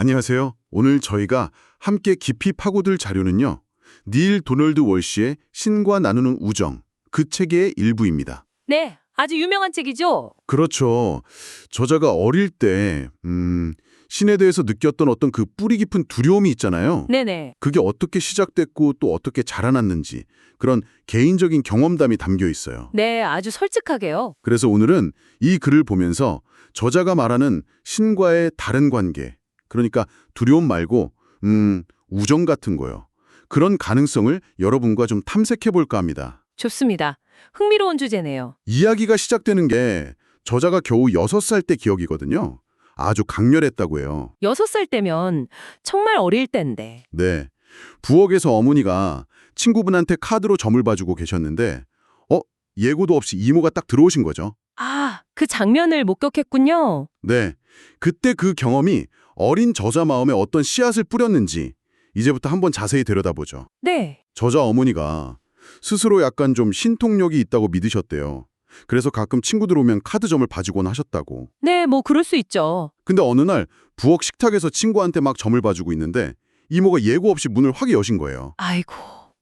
안녕하세요. 오늘 저희가 함께 깊이 파고들 자료는요. 닐 도널드 월시의 신과 나누는 우정, 그 책의 일부입니다. 네, 아주 유명한 책이죠. 그렇죠. 저자가 어릴 때 신에 대해서 느꼈던 어떤 그 뿌리 깊은 두려움이 있잖아요. 네네. 그게 어떻게 시작됐고 또 어떻게 자라났는지 그런 개인적인 경험담이 담겨 있어요. 네, 아주 솔직하게요. 그래서 오늘은 이 글을 보면서 저자가 말하는 신과의 다른 관계, 그러니까 두려움 말고 우정 같은 거요. 그런 가능성을 여러분과 좀 탐색해 볼까 합니다. 좋습니다. 흥미로운 주제네요. 이야기가 시작되는 게 저자가 겨우 6살 때 기억이거든요. 아주 강렬했다고 해요. 6살 때면 정말 어릴 때인데. 네. 부엌에서 어머니가 친구분한테 카드로 점을 봐주고 계셨는데 예고도 없이 이모가 딱 들어오신 거죠. 아, 그 장면을 목격했군요. 네. 그때 그 경험이 어린 저자 마음에 어떤 씨앗을 뿌렸는지 이제부터 한번 자세히 들여다보죠. 네. 저자 어머니가 스스로 약간 좀 신통력이 있다고 믿으셨대요. 그래서 가끔 친구들 오면 카드점을 봐주곤 하셨다고. 네, 뭐 그럴 수 있죠. 근데 어느 날 부엌 식탁에서 친구한테 막 점을 봐주고 있는데 이모가 예고 없이 문을 확 여신 거예요. 아이고.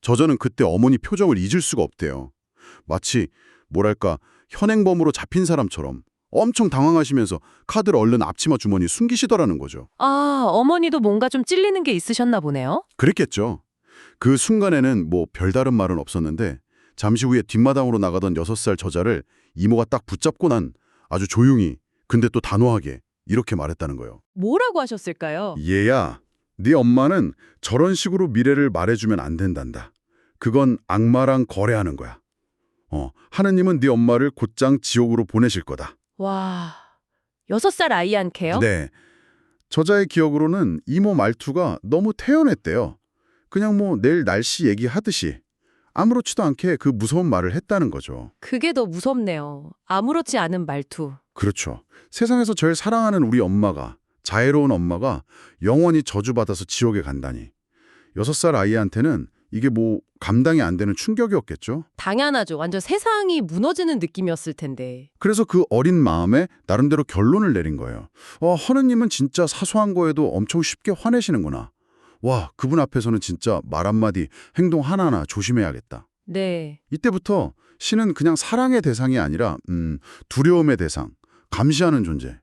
저자는 그때 어머니 표정을 잊을 수가 없대요. 마치 뭐랄까 현행범으로 잡힌 사람처럼 엄청 당황하시면서 카드를 얼른 앞치마 주머니에 숨기시더라는 거죠. 아, 어머니도 뭔가 좀 찔리는 게 있으셨나 보네요. 그랬겠죠. 그 순간에는 뭐 별다른 말은 없었는데 잠시 후에 뒷마당으로 나가던 6살 저자를 이모가 딱 붙잡고 난 아주 조용히 근데 또 단호하게 이렇게 말했다는 거예요. 뭐라고 하셨을까요? 얘야, 네 엄마는 저런 식으로 미래를 말해주면 안 된단다. 그건 악마랑 거래하는 거야. 하느님은 네 엄마를 곧장 지옥으로 보내실 거다. 와, 6살 아이한테요? 네. 저자의 기억으로는 이모 말투가 너무 태연했대요. 그냥 뭐 내일 날씨 얘기하듯이 아무렇지도 않게 그 무서운 말을 했다는 거죠. 그게 더 무섭네요. 아무렇지 않은 말투. 그렇죠. 세상에서 제일 사랑하는 우리 엄마가, 자애로운 엄마가 영원히 저주받아서 지옥에 간다니. 6살 아이한테는 이게 뭐 감당이 안 되는 충격이었겠죠. 당연하죠. 완전 세상이 무너지는 느낌이었을 텐데. 그래서 그 어린 마음에 나름대로 결론을 내린 거예요. 하느님은 진짜 사소한 거에도 엄청 쉽게 화내시는구나. 와, 그분 앞에서는 진짜 말 한마디, 행동 하나하나 조심해야겠다. 네. 이때부터 신은 그냥 사랑의 대상이 아니라 두려움의 대상, 감시하는 존재.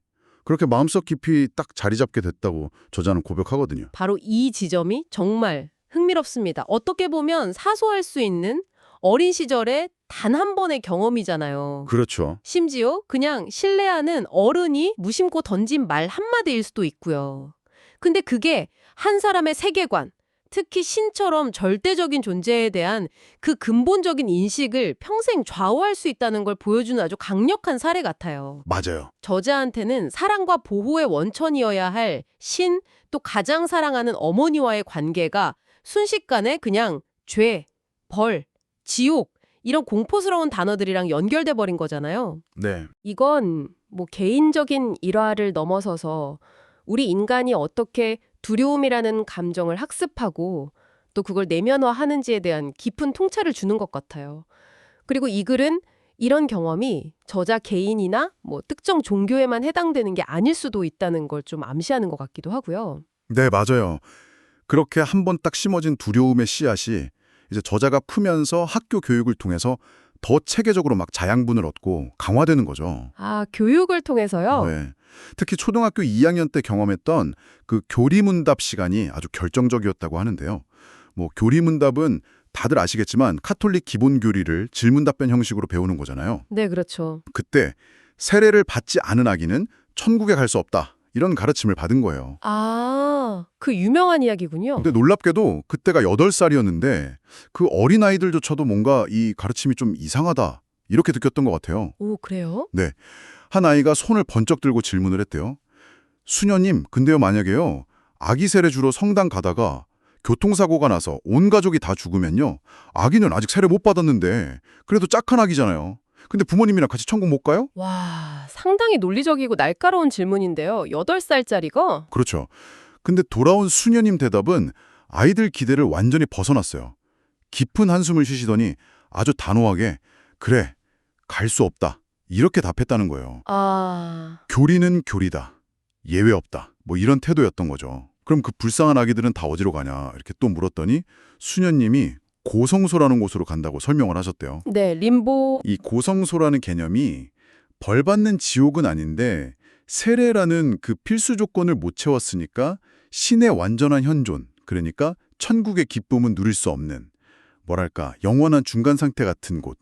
그렇게 마음속 깊이 딱 자리 잡게 됐다고 저자는 고백하거든요. 바로 이 지점이 정말 흥미롭습니다. 어떻게 보면 사소할 수 있는 어린 시절의 단 한 번의 경험이잖아요. 그렇죠. 심지어 그냥 신뢰하는 어른이 무심코 던진 말 한마디일 수도 있고요. 근데 그게 한 사람의 세계관, 특히 신처럼 절대적인 존재에 대한 그 근본적인 인식을 평생 좌우할 수 있다는 걸 보여주는 아주 강력한 사례 같아요. 맞아요. 저자한테는 사랑과 보호의 원천이어야 할 신, 또 가장 사랑하는 어머니와의 관계가 순식간에 그냥 죄, 벌, 지옥 이런 공포스러운 단어들이랑 연결돼 버린 거잖아요. 네. 이건 뭐 개인적인 일화를 넘어서서 우리 인간이 어떻게 두려움이라는 감정을 학습하고 또 그걸 내면화하는지에 대한 깊은 통찰을 주는 것 같아요. 그리고 이 글은 이런 경험이 저자 개인이나 뭐 특정 종교에만 해당되는 게 아닐 수도 있다는 걸 좀 암시하는 것 같기도 하고요. 네, 맞아요. 그렇게 한 번 딱 심어진 두려움의 씨앗이 이제 저자가 크면서 학교 교육을 통해서 더 체계적으로 막 자양분을 얻고 강화되는 거죠. 아, 교육을 통해서요? 네. 특히 초등학교 2학년 때 경험했던 그 교리문답 시간이 아주 결정적이었다고 하는데요. 뭐 교리문답은 다들 아시겠지만 카톨릭 기본 교리를 질문답변 형식으로 배우는 거잖아요. 네, 그렇죠. 그때 세례를 받지 않은 아기는 천국에 갈 수 없다. 이런 가르침을 받은 거예요. 아, 그 유명한 이야기군요. 근데 놀랍게도 그때가 8살이었는데 그 어린아이들조차도 뭔가 이 가르침이 좀 이상하다. 이렇게 느꼈던 것 같아요. 오, 그래요? 네. 한 아이가 손을 번쩍 들고 질문을 했대요. 수녀님, 근데요 만약에요. 아기 세례 주러 성당 가다가 교통사고가 나서 온 가족이 다 죽으면요. 아기는 아직 세례 못 받았는데 그래도 짝한 아기잖아요. 근데 부모님이랑 같이 천국 못 가요? 와, 상당히 논리적이고 날카로운 질문인데요. 8살짜리가? 그렇죠. 근데 돌아온 수녀님 대답은 아이들 기대를 완전히 벗어났어요. 깊은 한숨을 쉬시더니 아주 단호하게 그래, 갈 수 없다. 이렇게 답했다는 거예요. 아, 교리는 교리다. 예외 없다. 뭐 이런 태도였던 거죠. 그럼 그 불쌍한 아기들은 다 어디로 가냐 이렇게 또 물었더니 수녀님이 고성소라는 곳으로 간다고 설명을 하셨대요. 네, 림보. 이 고성소라는 개념이 벌 받는 지옥은 아닌데 세례라는 그 필수 조건을 못 채웠으니까 신의 완전한 현존, 그러니까 천국의 기쁨은 누릴 수 없는 뭐랄까 영원한 중간 상태 같은 곳,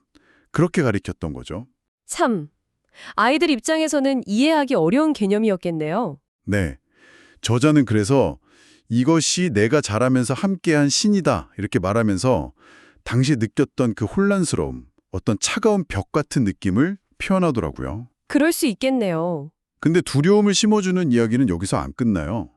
그렇게 가리켰던 거죠. 참, 아이들 입장에서는 이해하기 어려운 개념이었겠네요. 네, 저자는 그래서 이것이 내가 자라면서 함께한 신이다 이렇게 말하면서 당시 느꼈던 그 혼란스러움, 어떤 차가운 벽 같은 느낌을 표현하더라고요. 그럴 수 있겠네요. 근데 두려움을 심어주는 이야기는 여기서 안 끝나요.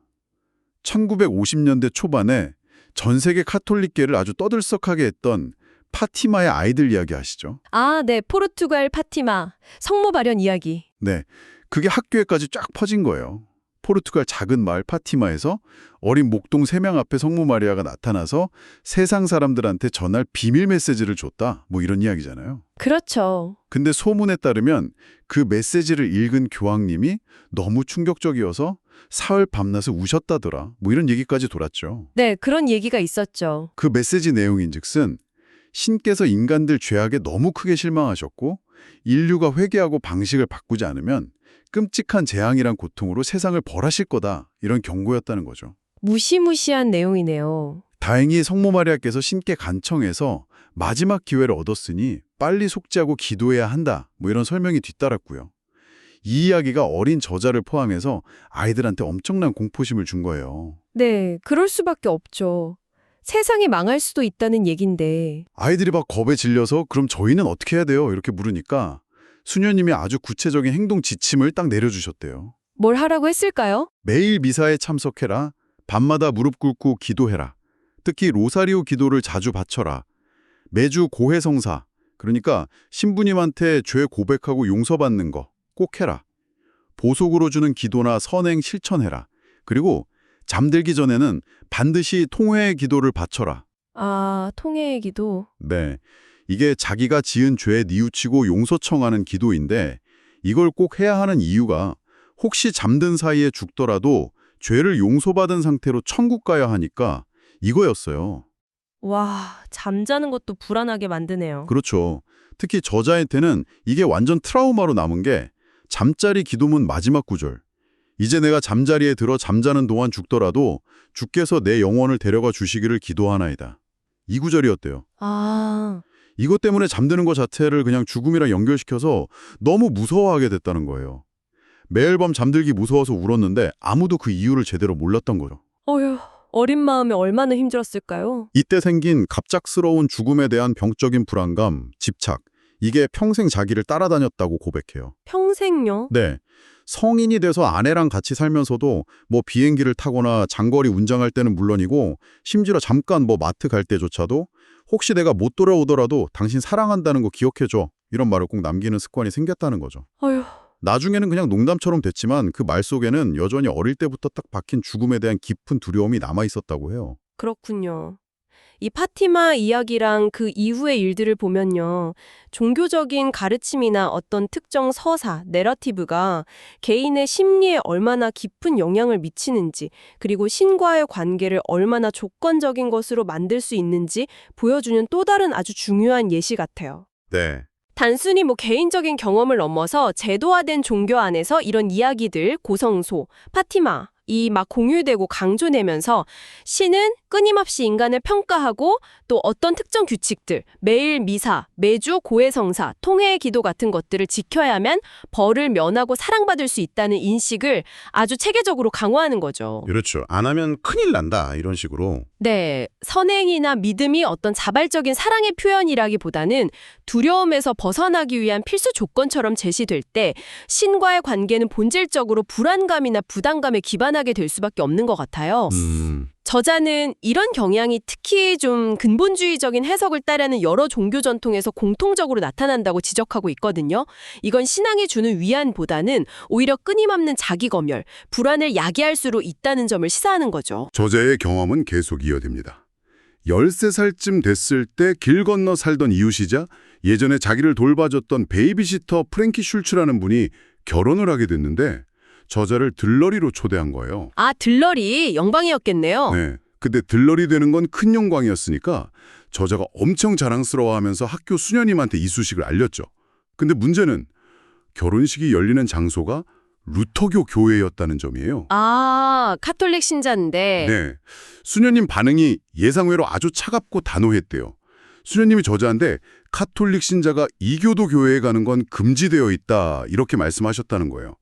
1950년대 초반에 전 세계 카톨릭계를 아주 떠들썩하게 했던 파티마의 아이들 이야기 아시죠? 아, 네, 포르투갈 파티마, 성모 발현 이야기. 네, 그게 학교에까지 쫙 퍼진 거예요. 포르투갈 작은 마을 파티마에서 어린 목동 세명 앞에 성모 마리아가 나타나서 세상 사람들한테 전할 비밀 메시지를 줬다. 뭐 이런 이야기잖아요. 그렇죠. 근데 소문에 따르면 그 메시지를 읽은 교황님이 너무 충격적이어서 사흘 밤낮을 우셨다더라. 뭐 이런 얘기까지 돌았죠. 네, 그런 얘기가 있었죠. 그 메시지 내용인즉슨 신께서 인간들 죄악에 너무 크게 실망하셨고 인류가 회개하고 방식을 바꾸지 않으면 끔찍한 재앙이란 고통으로 세상을 벌하실 거다. 이런 경고였다는 거죠. 무시무시한 내용이네요. 다행히 성모 마리아께서 신께 간청해서 마지막 기회를 얻었으니 빨리 속죄하고 기도해야 한다. 뭐 이런 설명이 뒤따랐고요. 이 이야기가 어린 저자를 포함해서 아이들한테 엄청난 공포심을 준 거예요. 네, 그럴 수밖에 없죠. 세상이 망할 수도 있다는 얘긴데. 아이들이 막 겁에 질려서 그럼 저희는 어떻게 해야 돼요? 이렇게 물으니까 수녀님이 아주 구체적인 행동 지침을 딱 내려주셨대요. 뭘 하라고 했을까요? 매일 미사에 참석해라. 밤마다 무릎 꿇고 기도해라. 특히 로사리오 기도를 자주 바쳐라. 매주 고해성사, 그러니까 신부님한테 죄 고백하고 용서받는 거 꼭 해라. 보속으로 주는 기도나 선행 실천해라. 그리고 잠들기 전에는 반드시 통회의 기도를 바쳐라. 아, 통회의 기도. 네, 이게 자기가 지은 죄에 뉘우치고 용서 청하는 기도인데 이걸 꼭 해야 하는 이유가 혹시 잠든 사이에 죽더라도 죄를 용서받은 상태로 천국 가야 하니까 이거였어요. 와, 잠자는 것도 불안하게 만드네요. 그렇죠. 특히 저자한테는 이게 완전 트라우마로 남은 게 잠자리 기도문 마지막 구절. 이제 내가 잠자리에 들어 잠자는 동안 죽더라도 주께서 내 영혼을 데려가 주시기를 기도하나이다. 이 구절이었대요. 아, 이것 때문에 잠드는 것 자체를 그냥 죽음이랑 연결시켜서 너무 무서워하게 됐다는 거예요. 매일 밤 잠들기 무서워서 울었는데 아무도 그 이유를 제대로 몰랐던 거죠. 어휴, 어린 마음에 얼마나 힘들었을까요? 이때 생긴 갑작스러운 죽음에 대한 병적인 불안감, 집착, 이게 평생 자기를 따라다녔다고 고백해요. 평생요? 네. 성인이 돼서 아내랑 같이 살면서도 뭐 비행기를 타거나 장거리 운전할 때는 물론이고 심지어 잠깐 뭐 마트 갈 때조차도 혹시 내가 못 돌아오더라도 당신 사랑한다는 거 기억해줘. 이런 말을 꼭 남기는 습관이 생겼다는 거죠. 어휴, 나중에는 그냥 농담처럼 됐지만 그 말 속에는 여전히 어릴 때부터 딱 박힌 죽음에 대한 깊은 두려움이 남아 있었다고 해요. 그렇군요. 이 파티마 이야기랑 그 이후의 일들을 보면요. 종교적인 가르침이나 어떤 특정 서사, 내러티브가 개인의 심리에 얼마나 깊은 영향을 미치는지, 그리고 신과의 관계를 얼마나 조건적인 것으로 만들 수 있는지 보여주는 또 다른 아주 중요한 예시 같아요. 네. 단순히 뭐 개인적인 경험을 넘어서 제도화된 종교 안에서 이런 이야기들, 고성소, 파티마, 이 막 공유되고 강조되면서 신은 끊임없이 인간을 평가하고 또 어떤 특정 규칙들, 매일 미사, 매주 고해성사, 통회의 기도 같은 것들을 지켜야만 벌을 면하고 사랑받을 수 있다는 인식을 아주 체계적으로 강화하는 거죠. 그렇죠. 안 하면 큰일 난다. 이런 식으로. 네, 선행이나 믿음이 어떤 자발적인 사랑의 표현이라기보다는 두려움에서 벗어나기 위한 필수 조건처럼 제시될 때 신과의 관계는 본질적으로 불안감이나 부담감에 기반하게 될 수밖에 없는 것 같아요. 저자는 이런 경향이 특히 좀 근본주의적인 해석을 따르는 여러 종교 전통에서 공통적으로 나타난다고 지적하고 있거든요. 이건 신앙이 주는 위안보다는 오히려 끊임없는 자기검열, 불안을 야기할 수로 있다는 점을 시사하는 거죠. 저자의 경험은 계속 이어집니다. 13살쯤 됐을 때 길 건너 살던 이웃이자 예전에 자기를 돌봐줬던 베이비시터 프랭키 슐츠라는 분이 결혼을 하게 됐는데 저자를 들러리로 초대한 거예요. 아, 들러리 영광이었겠네요. 네. 근데 들러리 되는 건 큰 영광이었으니까 저자가 엄청 자랑스러워하면서 학교 수녀님한테 이 소식을 알렸죠. 근데 문제는 결혼식이 열리는 장소가 루터교 교회였다는 점이에요. 아, 카톨릭 신자인데. 네. 수녀님 반응이 예상외로 아주 차갑고 단호했대요. 수녀님이 저자한테 카톨릭 신자가 이교도 교회에 가는 건 금지되어 있다 이렇게 말씀하셨다는 거예요.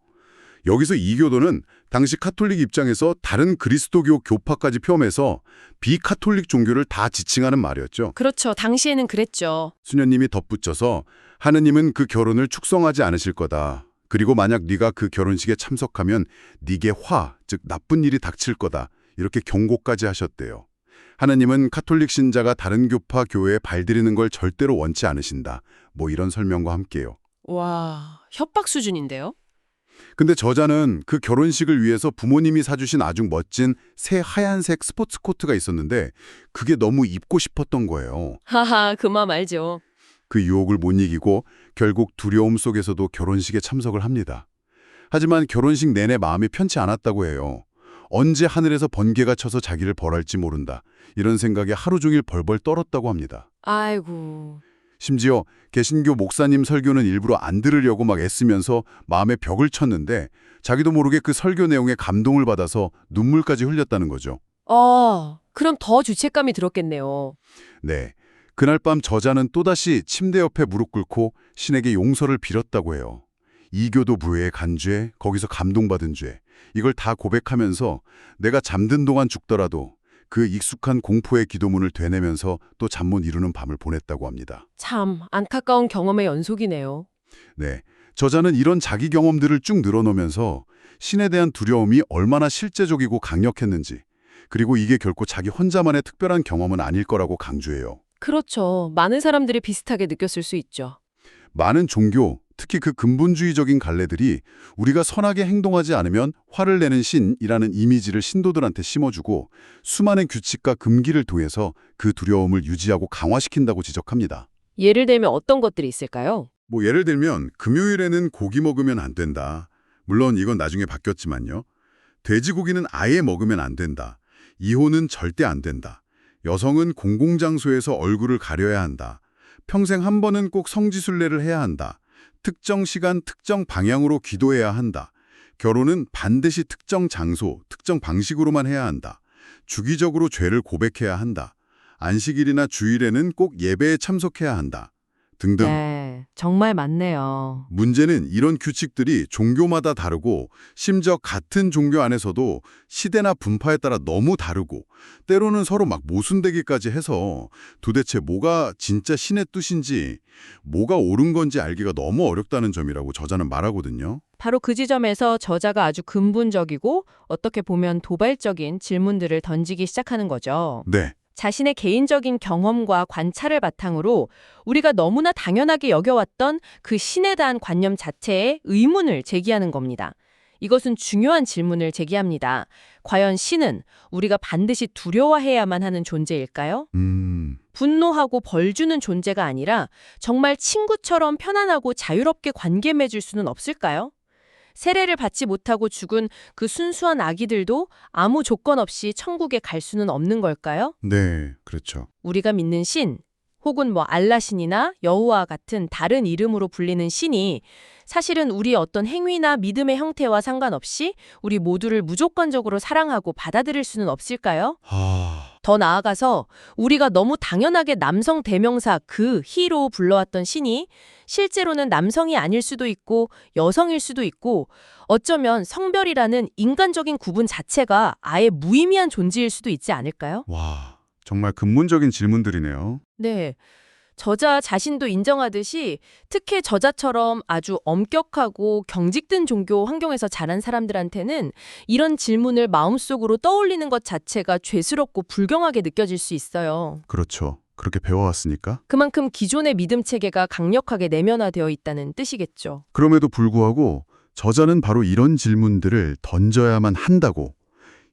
여기서 이교도는 당시 카톨릭 입장에서 다른 그리스도교 교파까지 포함해서 비카톨릭 종교를 다 지칭하는 말이었죠. 그렇죠. 당시에는 그랬죠. 수녀님이 덧붙여서 하느님은 그 결혼을 축성하지 않으실 거다. 그리고 만약 네가 그 결혼식에 참석하면 네게 화, 즉 나쁜 일이 닥칠 거다. 이렇게 경고까지 하셨대요. 하느님은 카톨릭 신자가 다른 교파 교회에 발들이는 걸 절대로 원치 않으신다. 뭐 이런 설명과 함께요. 와, 협박 수준인데요? 근데 저자는 그 결혼식을 위해서 부모님이 사주신 아주 멋진 새 하얀색 스포츠 코트가 있었는데 그게 너무 입고 싶었던 거예요. 하하, 그 맘 알죠. 그 유혹을 못 이기고 결국 두려움 속에서도 결혼식에 참석을 합니다. 하지만 결혼식 내내 마음이 편치 않았다고 해요. 언제 하늘에서 번개가 쳐서 자기를 벌할지 모른다. 이런 생각에 하루 종일 벌벌 떨었다고 합니다. 아이고. 심지어 개신교 목사님 설교는 일부러 안 들으려고 막 애쓰면서 마음에 벽을 쳤는데 자기도 모르게 그 설교 내용에 감동을 받아서 눈물까지 흘렸다는 거죠. 그럼 더 죄책감이 들었겠네요. 네. 그날 밤 저자는 또다시 침대 옆에 무릎 꿇고 신에게 용서를 빌었다고 해요. 이교도 부회에 간 죄, 거기서 감동받은 죄, 이걸 다 고백하면서 내가 잠든 동안 죽더라도 그 익숙한 공포의 기도문을 되뇌면서 또 잠 못 이루는 밤을 보냈다고 합니다. 참 안타까운 경험의 연속이네요. 네, 저자는 이런 자기 경험들을 쭉 늘어놓으면서 신에 대한 두려움이 얼마나 실제적이고 강력했는지, 그리고 이게 결코 자기 혼자만의 특별한 경험은 아닐 거라고 강조해요. 그렇죠. 많은 사람들이 비슷하게 느꼈을 수 있죠. 많은 종교, 특히 그 근본주의적인 갈래들이 우리가 선하게 행동하지 않으면 화를 내는 신이라는 이미지를 신도들한테 심어주고 수많은 규칙과 금기를 통해서 그 두려움을 유지하고 강화시킨다고 지적합니다. 예를 들면 어떤 것들이 있을까요? 예를 들면 금요일에는 고기 먹으면 안 된다. 물론 이건 나중에 바뀌었지만요. 돼지고기는 아예 먹으면 안 된다. 이혼은 절대 안 된다. 여성은 공공장소에서 얼굴을 가려야 한다. 평생 한 번은 꼭 성지순례를 해야 한다. 특정 시간, 특정 방향으로 기도해야 한다. 결혼은 반드시 특정 장소, 특정 방식으로만 해야 한다. 주기적으로 죄를 고백해야 한다. 안식일이나 주일에는 꼭 예배에 참석해야 한다. 등등. 네, 정말 많네요. 문제는 이런 규칙들이 종교마다 다르고 심지어 같은 종교 안에서도 시대나 분파에 따라 너무 다르고 때로는 서로 막 모순되기까지 해서 도대체 뭐가 진짜 신의 뜻인지 뭐가 옳은 건지 알기가 너무 어렵다는 점이라고 저자는 말하거든요. 바로 그 지점에서 저자가 아주 근본적이고 어떻게 보면 도발적인 질문들을 던지기 시작하는 거죠. 네. 자신의 개인적인 경험과 관찰을 바탕으로 우리가 너무나 당연하게 여겨왔던 그 신에 대한 관념 자체에 의문을 제기하는 겁니다. 이것은 중요한 질문을 제기합니다. 과연 신은 우리가 반드시 두려워해야만 하는 존재일까요? 분노하고 벌 주는 존재가 아니라 정말 친구처럼 편안하고 자유롭게 관계 맺을 수는 없을까요? 세례를 받지 못하고 죽은 그 순수한 아기들도 아무 조건 없이 천국에 갈 수는 없는 걸까요? 네, 그렇죠. 우리가 믿는 신, 혹은 알라신이나 여호와 같은 다른 이름으로 불리는 신이 사실은 우리의 어떤 행위나 믿음의 형태와 상관없이 우리 모두를 무조건적으로 사랑하고 받아들일 수는 없을까요? 더 나아가서 우리가 너무 당연하게 남성 대명사 그 히로 불러왔던 신이 실제로는 남성이 아닐 수도 있고 여성일 수도 있고 어쩌면 성별이라는 인간적인 구분 자체가 아예 무의미한 존재일 수도 있지 않을까요? 와, 정말 근본적인 질문들이네요. 네. 저자 자신도 인정하듯이 특히 저자처럼 아주 엄격하고 경직된 종교 환경에서 자란 사람들한테는 이런 질문을 마음속으로 떠올리는 것 자체가 죄스럽고 불경하게 느껴질 수 있어요. 그렇죠. 그렇게 배워왔으니까. 그만큼 기존의 믿음 체계가 강력하게 내면화되어 있다는 뜻이겠죠. 그럼에도 불구하고 저자는 바로 이런 질문들을 던져야만 한다고,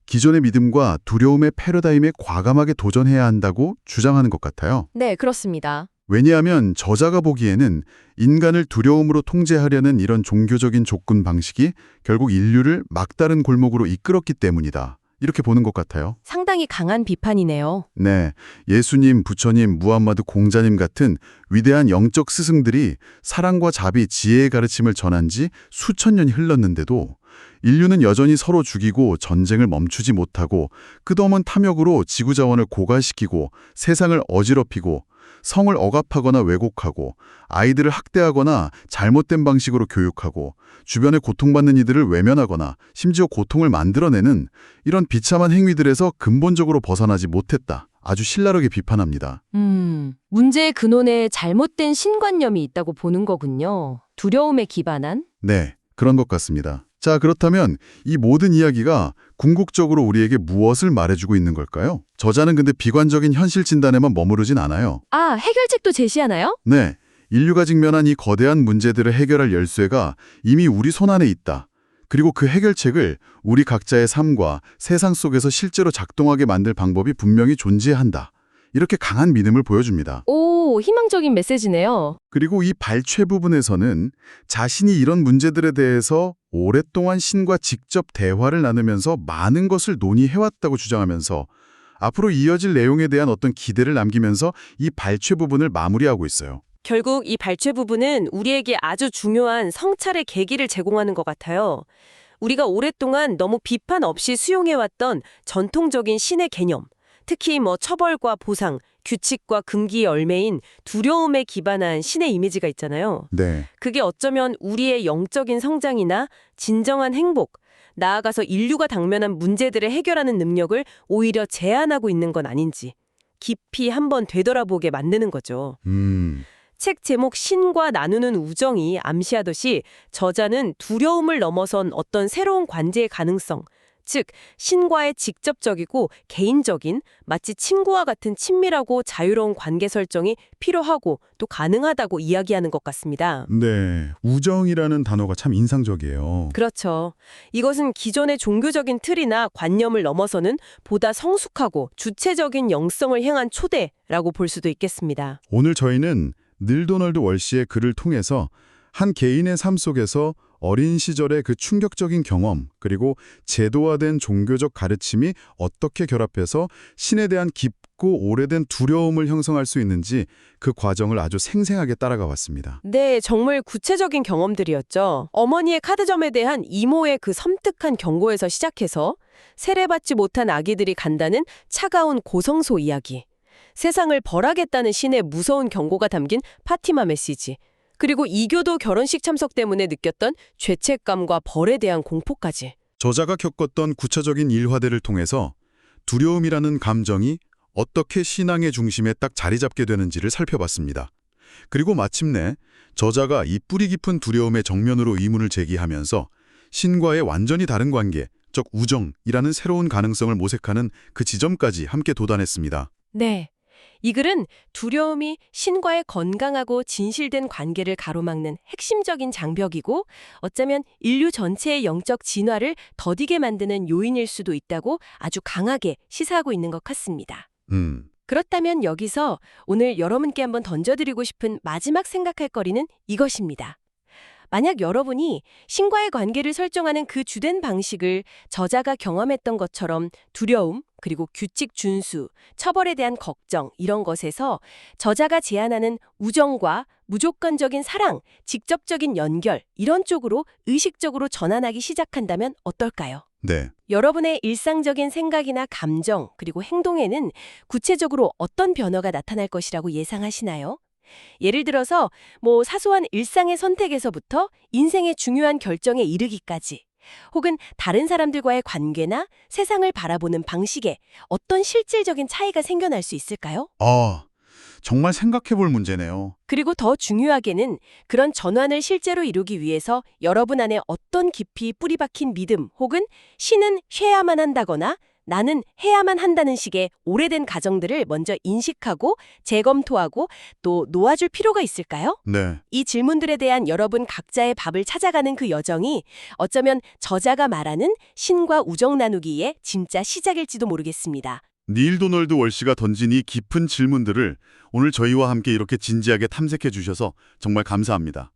기존의 믿음과 두려움의 패러다임에 과감하게 도전해야 한다고 주장하는 것 같아요. 네, 그렇습니다. 왜냐하면 저자가 보기에는 인간을 두려움으로 통제하려는 이런 종교적인 조건 방식이 결국 인류를 막다른 골목으로 이끌었기 때문이다. 이렇게 보는 것 같아요. 상당히 강한 비판이네요. 네, 예수님, 부처님, 무함마드 공자님 같은 위대한 영적 스승들이 사랑과 자비, 지혜의 가르침을 전한 지 수천 년이 흘렀는데도 인류는 여전히 서로 죽이고 전쟁을 멈추지 못하고 끝없는 탐욕으로 지구 자원을 고갈시키고 세상을 어지럽히고 성을 억압하거나 왜곡하고 아이들을 학대하거나 잘못된 방식으로 교육하고 주변에 고통받는 이들을 외면하거나 심지어 고통을 만들어내는 이런 비참한 행위들에서 근본적으로 벗어나지 못했다. 아주 신랄하게 비판합니다. 문제의 근원에 잘못된 신관념이 있다고 보는 거군요. 두려움에 기반한? 네, 그런 것 같습니다. 자, 그렇다면 이 모든 이야기가 궁극적으로 우리에게 무엇을 말해주고 있는 걸까요? 저자는 근데 비관적인 현실 진단에만 머무르진 않아요. 아, 해결책도 제시하나요? 네, 인류가 직면한 이 거대한 문제들을 해결할 열쇠가 이미 우리 손안에 있다. 그리고 그 해결책을 우리 각자의 삶과 세상 속에서 실제로 작동하게 만들 방법이 분명히 존재한다. 이렇게 강한 믿음을 보여줍니다. 오, 희망적인 메시지네요. 그리고 이 발췌 부분에서는 자신이 이런 문제들에 대해서 오랫동안 신과 직접 대화를 나누면서 많은 것을 논의해왔다고 주장하면서 앞으로 이어질 내용에 대한 어떤 기대를 남기면서 이 발췌 부분을 마무리하고 있어요. 결국 이 발췌 부분은 우리에게 아주 중요한 성찰의 계기를 제공하는 것 같아요. 우리가 오랫동안 너무 비판 없이 수용해왔던 전통적인 신의 개념, 특히 처벌과 보상, 규칙과 금기의 얼매인 두려움에 기반한 신의 이미지가 있잖아요. 네. 그게 어쩌면 우리의 영적인 성장이나 진정한 행복, 나아가서 인류가 당면한 문제들을 해결하는 능력을 오히려 제한하고 있는 건 아닌지 깊이 한번 되돌아보게 만드는 거죠. 책 제목 신과 나누는 우정이 암시하듯이 저자는 두려움을 넘어선 어떤 새로운 관계의 가능성, 즉 신과의 직접적이고 개인적인 마치 친구와 같은 친밀하고 자유로운 관계 설정이 필요하고 또 가능하다고 이야기하는 것 같습니다. 네, 우정이라는 단어가 참 인상적이에요. 그렇죠. 이것은 기존의 종교적인 틀이나 관념을 넘어서는 보다 성숙하고 주체적인 영성을 향한 초대라고 볼 수도 있겠습니다. 오늘 저희는 닐 도널드 월시의 글을 통해서 한 개인의 삶 속에서 어린 시절의 그 충격적인 경험 그리고 제도화된 종교적 가르침이 어떻게 결합해서 신에 대한 깊고 오래된 두려움을 형성할 수 있는지 그 과정을 아주 생생하게 따라가 왔습니다. 네, 정말 구체적인 경험들이었죠. 어머니의 카드점에 대한 이모의 그 섬뜩한 경고에서 시작해서 세례받지 못한 아기들이 간다는 차가운 고성소 이야기, 세상을 벌하겠다는 신의 무서운 경고가 담긴 파티마 메시지, 그리고 이교도 결혼식 참석 때문에 느꼈던 죄책감과 벌에 대한 공포까지. 저자가 겪었던 구체적인 일화들을 통해서 두려움이라는 감정이 어떻게 신앙의 중심에 딱 자리 잡게 되는지를 살펴봤습니다. 그리고 마침내 저자가 이 뿌리 깊은 두려움의 정면으로 의문을 제기하면서 신과의 완전히 다른 관계, 즉 우정이라는 새로운 가능성을 모색하는 그 지점까지 함께 도달했습니다. 네. 이 글은 두려움이 신과의 건강하고 진실된 관계를 가로막는 핵심적인 장벽이고 어쩌면 인류 전체의 영적 진화를 더디게 만드는 요인일 수도 있다고 아주 강하게 시사하고 있는 것 같습니다. 그렇다면 여기서 오늘 여러분께 한번 던져드리고 싶은 마지막 생각할 거리는 이것입니다. 만약 여러분이 신과의 관계를 설정하는 그 주된 방식을 저자가 경험했던 것처럼 두려움, 그리고 규칙 준수, 처벌에 대한 걱정 이런 것에서 저자가 제안하는 우정과 무조건적인 사랑, 직접적인 연결 이런 쪽으로 의식적으로 전환하기 시작한다면 어떨까요? 네. 여러분의 일상적인 생각이나 감정 그리고 행동에는 구체적으로 어떤 변화가 나타날 것이라고 예상하시나요? 예를 들어서 사소한 일상의 선택에서부터 인생의 중요한 결정에 이르기까지 혹은 다른 사람들과의 관계나 세상을 바라보는 방식에 어떤 실질적인 차이가 생겨날 수 있을까요? 정말 생각해볼 문제네요. 그리고 더 중요하게는 그런 전환을 실제로 이루기 위해서 여러분 안에 어떤 깊이 뿌리 박힌 믿음 혹은 신은 해야만 한다거나 나는 해야만 한다는 식의 오래된 가정들을 먼저 인식하고 재검토하고 또 놓아줄 필요가 있을까요? 네. 이 질문들에 대한 여러분 각자의 답을 찾아가는 그 여정이 어쩌면 저자가 말하는 신과 우정 나누기의 진짜 시작일지도 모르겠습니다. 닐 도널드 월시가 던진 이 깊은 질문들을 오늘 저희와 함께 이렇게 진지하게 탐색해 주셔서 정말 감사합니다.